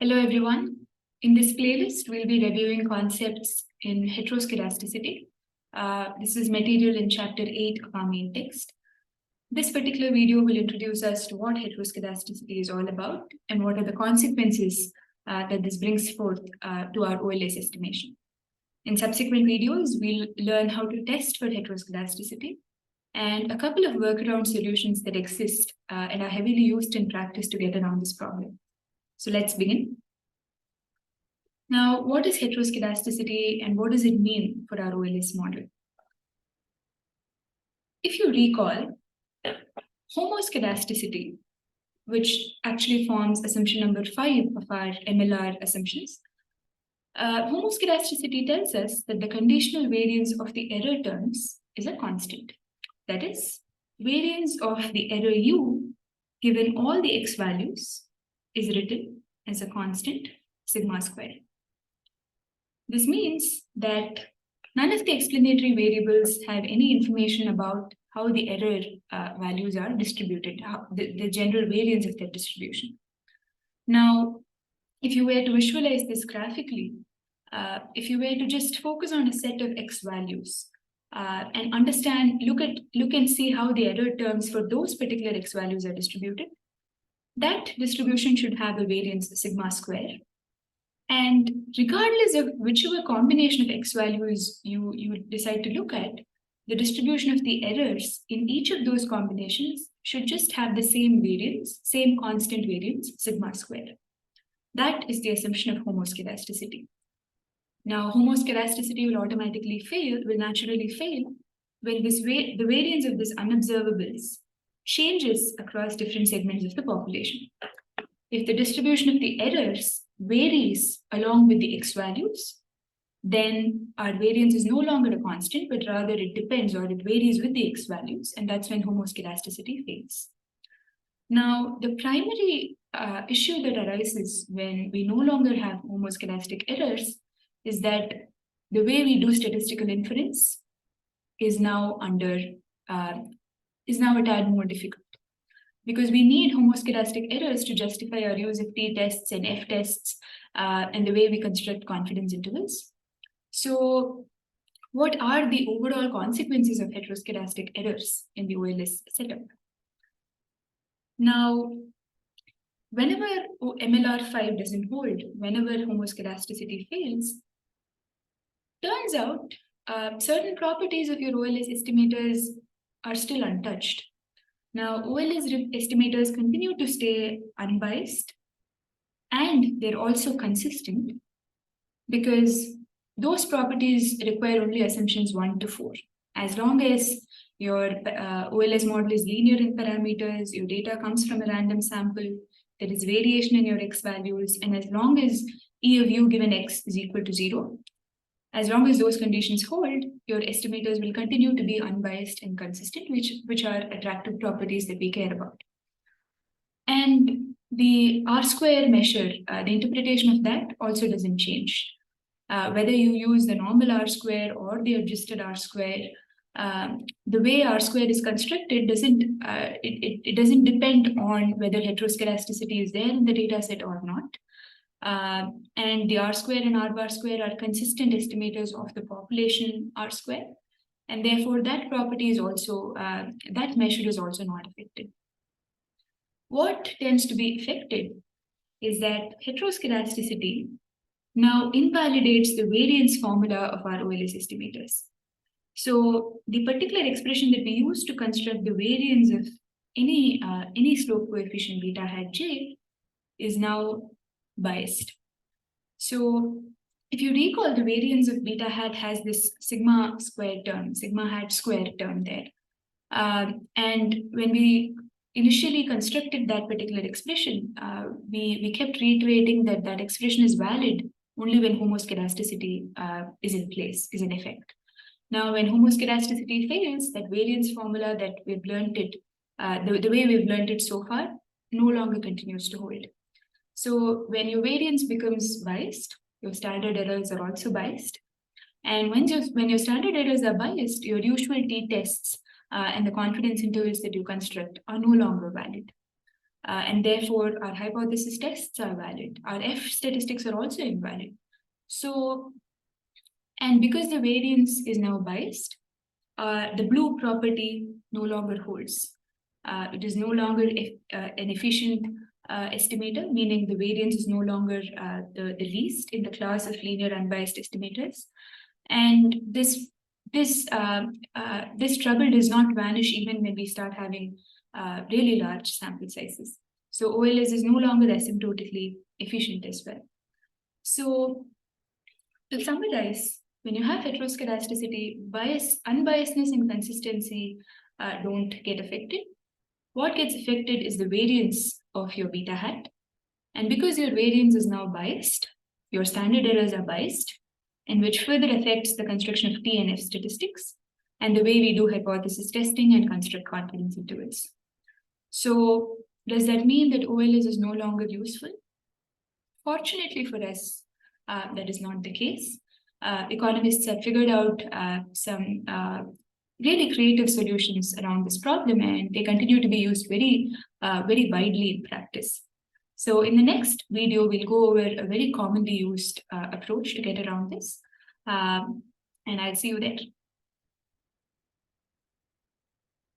Hello, everyone. In this playlist, we'll be reviewing concepts in heteroscedasticity. This is material in Chapter 8 of our main text. This particular video will introduce us to what heteroscedasticity is all about and what are the consequences that this brings forth to our OLS estimation. In subsequent videos, we'll learn how to test for heteroscedasticity and a couple of workaround solutions that exist and are heavily used in practice to get around this problem. So let's begin. Now, what is heteroscedasticity and what does it mean for our OLS model? If you recall, homoscedasticity, which actually forms assumption number 5 of our MLR assumptions, homoscedasticity tells us that the conditional variance of the error terms is a constant. That is, variance of the error u given all the x values is written as a constant sigma square. This means that none of the explanatory variables have any information about how the error values are distributed, the general variance of their distribution. Now, if you were to visualize this graphically, if you were to just focus on a set of x values and understand, look and see how the error terms for those particular x values are distributed, that distribution should have a variance sigma square. And regardless of whichever combination of x values you decide to look at, the distribution of the errors in each of those combinations should just have the same variance, same constant variance, sigma square. That is the assumption of homoscedasticity. Now, homoscedasticity will naturally fail when the variance of these unobservables changes across different segments of the population. If the distribution of the errors varies along with the x values, then our variance is no longer a constant, but rather it depends or it varies with the x values, and that's when homoscedasticity fails. Now, the primary issue that arises when we no longer have homoscedastic errors is that the way we do statistical inference is now a tad more difficult, because we need homoscedastic errors to justify our use of t-tests and f-tests and the way we construct confidence intervals. So what are the overall consequences of heteroscedastic errors in the OLS setup? Now, whenever MLR5 doesn't hold, whenever homoscedasticity fails, turns out certain properties of your OLS estimators are still untouched. Now, OLS estimators continue to stay unbiased, and they're also consistent because those properties require only assumptions 1 to 4. As long as your OLS model is linear in parameters, your data comes from a random sample, there is variation in your x values, and as long as E of u given x is equal to 0, as long as those conditions hold, your estimators will continue to be unbiased and consistent, which are attractive properties that we care about. And the R-square measure, the interpretation of that also doesn't change. Whether you use the normal R-square or the adjusted R-square, the way R-square is constructed it doesn't depend on whether heteroscedasticity is there in the data set or not. And the R-square and R-bar square are consistent estimators of the population R-square, and therefore that property is also, that measure is also not affected. What tends to be affected is that heteroscedasticity now invalidates the variance formula of our OLS estimators. So the particular expression that we use to construct the variance of any slope coefficient beta hat j is now biased. So if you recall, the variance of beta hat has this sigma hat square term there. And when we initially constructed that particular expression, we kept reiterating that that expression is valid only when homoscedasticity is in place, is in effect. Now, when homoscedasticity fails, that variance formula that we've learned it, the way we've learned it so far, no longer continues to hold. So when your variance becomes biased, your standard errors are also biased. And when your standard errors are biased, your usual t-tests and the confidence intervals that you construct are no longer valid. and therefore our hypothesis tests are valid. Our F statistics are also invalid. So, and because the variance is now biased, the blue property no longer holds. It is no longer an efficient estimator, meaning the variance is no longer the least in the class of linear unbiased estimators. And this trouble does not vanish even when we start having really large sample sizes. So OLS is no longer asymptotically efficient as well. So to summarize, when you have heteroscedasticity, unbiasedness and consistency don't get affected. What gets affected is the variance of your beta hat. And because your variance is now biased, your standard errors are biased, and which further affects the construction of T and F statistics and the way we do hypothesis testing and construct confidence intervals. So does that mean that OLS is no longer useful? Fortunately for us, that is not the case. Economists have figured out some really creative solutions around this problem, and they continue to be used very widely in practice. So in the next video, we'll go over a very commonly used approach to get around this, and I'll see you there.